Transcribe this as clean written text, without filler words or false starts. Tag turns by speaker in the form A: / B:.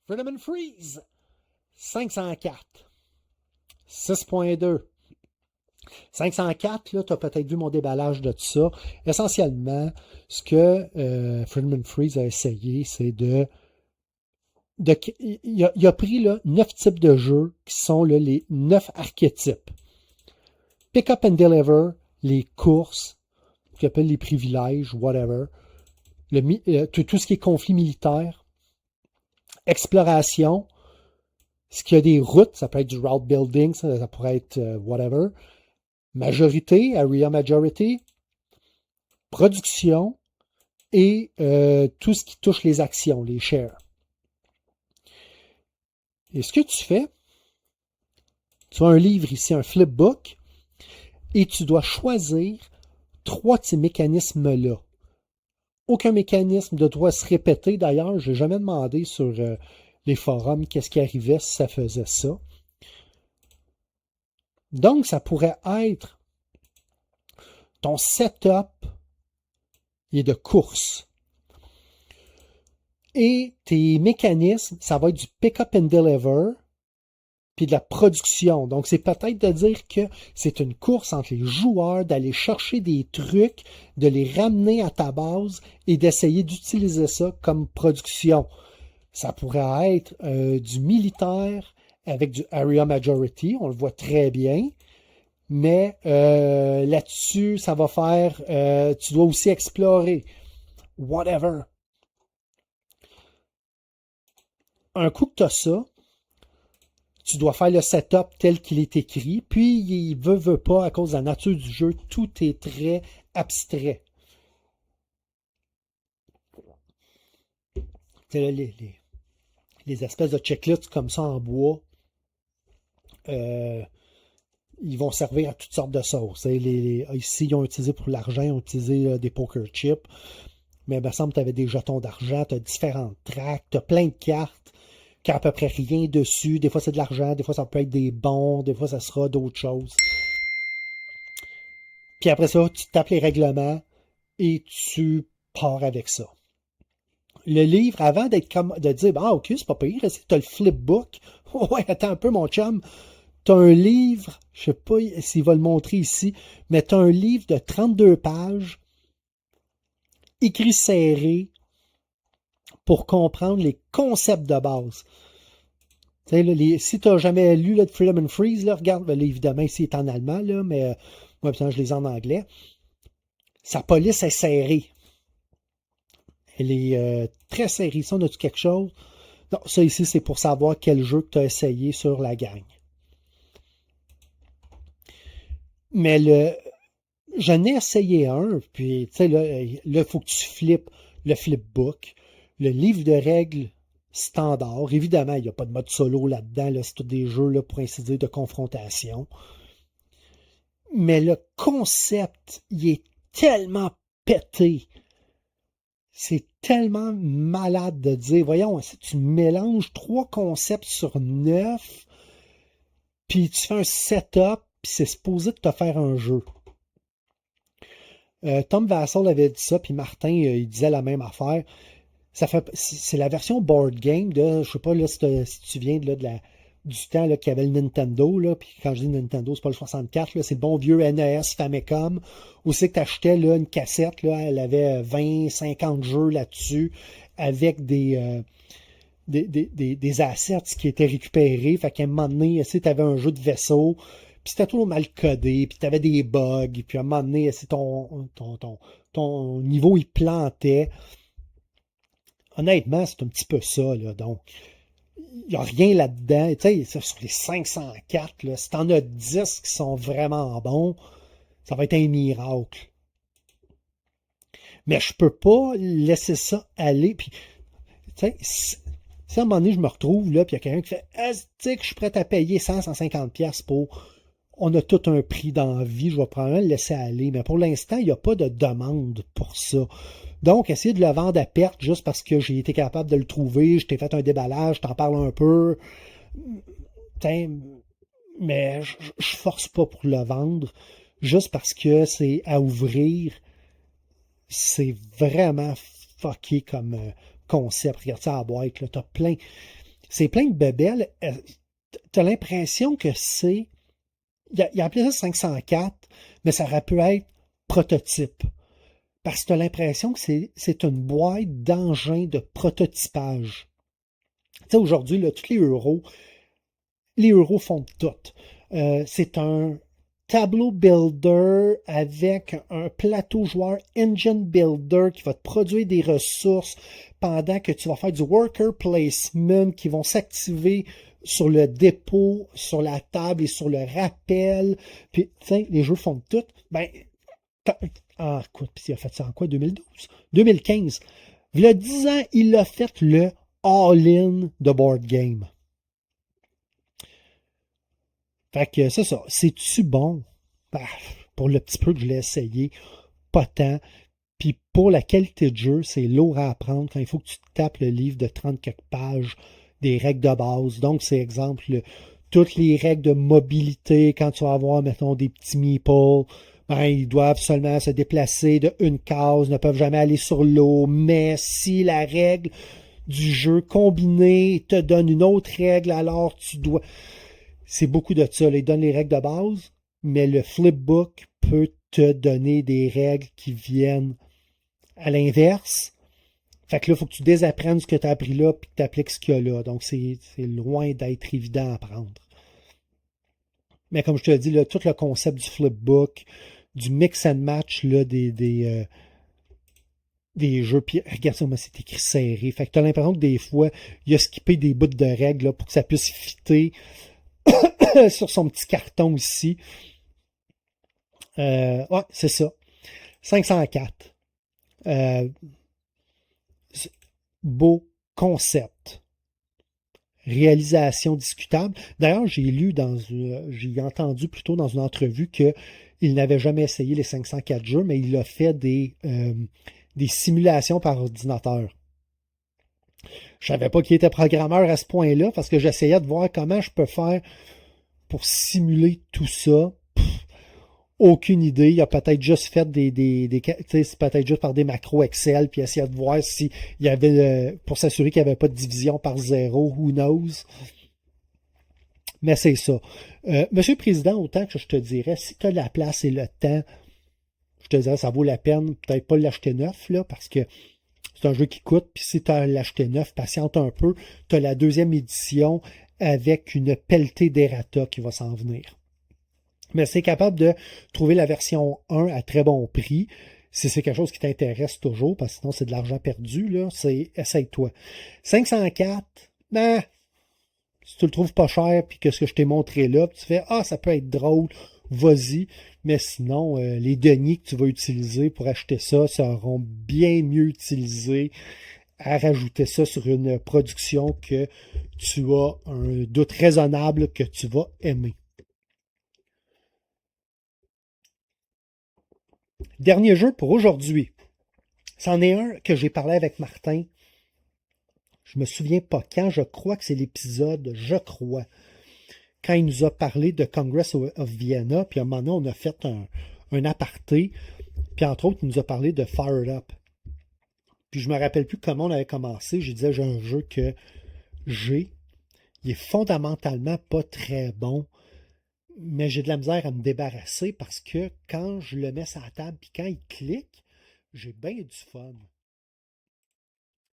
A: Freedom and Freeze, 504, 6.2. 504, là, tu as peut-être vu mon déballage de tout ça. Essentiellement, ce que Freedom and Freeze a essayé, c'est il a pris là, 9 types de jeux qui sont là, les 9 archétypes. Pick up and deliver, les courses, ce qu'on appelle les privilèges, whatever. Tout ce qui est conflit militaire. Exploration. Ce qu'il y a des routes, ça peut être du route building, ça pourrait être whatever. Majorité, area majority. Production. Et tout ce qui touche les actions, les shares. Et ce que tu fais, tu as un livre ici, un flipbook, et tu dois choisir 3 de ces mécanismes-là. Aucun mécanisme ne doit se répéter. D'ailleurs, je n'ai jamais demandé sur les forums qu'est-ce qui arrivait si ça faisait ça. Donc, ça pourrait être ton setup et de course. Et tes mécanismes, ça va être du pick-up and deliver, puis de la production. Donc, c'est peut-être de dire que c'est une course entre les joueurs, d'aller chercher des trucs, de les ramener à ta base et d'essayer d'utiliser ça comme production. Ça pourrait être du militaire avec du area majority, on le voit très bien. Mais là-dessus, ça va faire, tu dois aussi explorer. Whatever. Un coup que tu as ça, tu dois faire le setup tel qu'il est écrit, puis il veut pas, à cause de la nature du jeu, tout est très abstrait. Les espèces de checklists comme ça en bois, ils vont servir à toutes sortes de sauces. Ici, ils ont utilisé pour l'argent, ils ont utilisé des poker chips, mais il me semble que tu avais des jetons d'argent, tu as différentes tracks, tu as plein de cartes, qui a à peu près rien dessus. Des fois, c'est de l'argent, des fois, ça peut être des bons, des fois, ça sera d'autres choses. Puis après ça, tu tapes les règlements et tu pars avec ça. Le livre, avant de dire, ah, ok, c'est pas pire, tu as le flipbook. Ouais, attends un peu, mon chum. Tu as un livre, je sais pas s'il va le montrer ici, mais tu as un livre de 32 pages, écrit serré, pour comprendre les concepts de base. Si tu n'as jamais lu là, de Freedom and Freeze, là, regarde, là, évidemment, ici, il est en allemand, là, mais moi, putain, je les ai en anglais. Sa police est serrée. Elle est très serrée. Ça, on a-tu quelque chose? Non, ça ici, c'est pour savoir quel jeu que tu as essayé sur la gang. Mais j'en ai essayé un, puis, tu sais, là, il faut que tu flippes le flipbook, le livre de règles standard. Évidemment, il n'y a pas de mode solo là-dedans, là, c'est tous des jeux, là, pour ainsi dire, de confrontation. Mais le concept, il est tellement pété. C'est tellement malade de dire, voyons, si tu mélanges 3 concepts sur 9, puis tu fais un setup, puis c'est supposé de te faire un jeu. Tom Vassell avait dit ça, puis Martin, il disait la même affaire. C'est la version board game de, je sais pas là, si tu viens de du temps qu'il y avait le Nintendo, là, puis quand je dis Nintendo, c'est pas le 64, là, c'est le bon vieux NES Famicom, où c'est que tu achetais là, une cassette, là, elle avait 20, 50 jeux là-dessus, avec des assets qui étaient récupérés, fait qu'à un moment donné, tu avais un jeu de vaisseau, puis c'était tout mal codé, puis tu avais des bugs, puis à un moment donné, ton niveau, il plantait. Honnêtement, c'est un petit peu ça, là, donc il n'y a rien là-dedans. Tu sais, sur les 504, là, si tu en as 10 qui sont vraiment bons, ça va être un miracle. Mais je peux pas laisser ça aller. Puis, tu sais, si à un moment donné, je me retrouve là, puis il y a quelqu'un qui fait tu sais que je suis prêt à payer 100-150$ pour. On a tout un prix dans la vie, je vais probablement le laisser aller. Mais pour l'instant, il n'y a pas de demande pour ça. Donc, essayer de le vendre à perte juste parce que j'ai été capable de le trouver, je t'ai fait un déballage, je t'en parle un peu. Mais je force pas pour le vendre, juste parce que c'est à ouvrir. C'est vraiment fucké concept. Regarde ça à la boîte, là, c'est plein de bébelles. T'as l'impression que c'est... Il a appelé ça 504, mais ça aurait pu être prototype. Parce que tu as l'impression que c'est une boîte d'engins de prototypage. Tu sais, aujourd'hui, là, tous les euros font tout. C'est un tableau builder avec un plateau joueur engine builder qui va te produire des ressources pendant que tu vas faire du worker placement qui vont s'activer sur le dépôt, sur la table et sur le rappel. Puis, tiens, les jeux font tout. Ben, quoi, puis il a fait ça en quoi, 2012? 2015. Il y a 10 ans, il a fait le all-in de board game. Fait que c'est ça. C'est-tu bon? Bah, pour le petit peu que je l'ai essayé, pas tant. Puis pour la qualité de jeu, c'est lourd à apprendre quand il faut que tu te tapes le livre de 30 quelques pages des règles de base. Donc, c'est exemple, toutes les règles de mobilité, quand tu vas avoir, mettons, des petits meeples, ben, ils doivent seulement se déplacer de une case, ne peuvent jamais aller sur l'eau, mais si la règle du jeu combiné te donne une autre règle, alors tu dois... C'est beaucoup de ça. Là. Ils donnent les règles de base, mais le flipbook peut te donner des règles qui viennent à l'inverse. Fait que là, il faut que tu désapprennes ce que tu as appris là puis que tu appliques ce qu'il y a là. Donc, c'est loin d'être évident à apprendre. Mais comme je te dis, là, tout le concept du flipbook, du mix and match là, des jeux, puis regarde ça, moi, c'est écrit serré. Fait que tu as l'impression que des fois, il a skippé des bouts de règles là, pour que ça puisse fitter sur son petit carton ici. Ouais, c'est ça. 504. Euh, Beau concept. Réalisation discutable. D'ailleurs, j'ai entendu plutôt dans une entrevue qu'il n'avait jamais essayé les 504 jeux, mais il a fait des simulations par ordinateur. Je savais pas qu'il était programmeur à ce point-là parce que j'essayais de voir comment je peux faire pour simuler tout ça. Aucune idée. Il a peut-être juste fait c'est peut-être juste par des macros Excel, puis essayer de voir s'il y avait, pour s'assurer qu'il n'y avait pas de division par zéro, who knows. Mais c'est ça. Monsieur le Président, autant que je te dirais, si tu as la place et le temps, je te dirais, ça vaut la peine, peut-être pas l'acheter neuf, là, parce que c'est un jeu qui coûte, puis si tu as l'acheter neuf, patiente un peu, tu as la deuxième édition avec une pelletée d'errata qui va s'en venir. Mais c'est capable de trouver la version 1 à très bon prix. Si c'est quelque chose qui t'intéresse toujours, parce que sinon c'est de l'argent perdu, là, essaye-toi. 504, ben, si tu le trouves pas cher, puis que ce que je t'ai montré là, puis tu fais, ah, ça peut être drôle, vas-y. Mais sinon, les deniers que tu vas utiliser pour acheter ça seront bien mieux utilisés à rajouter ça sur une production que tu as un doute raisonnable que tu vas aimer. Dernier jeu pour aujourd'hui. C'en est un que j'ai parlé avec Martin. Je me souviens pas quand, je crois que c'est l'épisode, je crois, quand il nous a parlé de Congress of Vienna, puis à un moment donné, on a fait un aparté, puis entre autres, il nous a parlé de Fired Up. Puis je me rappelle plus comment on avait commencé. Je disais, j'ai un jeu que j'ai. Il est fondamentalement pas très bon, mais j'ai de la misère à me débarrasser parce que quand je le mets sur la table, puis quand il clique, j'ai bien du fun.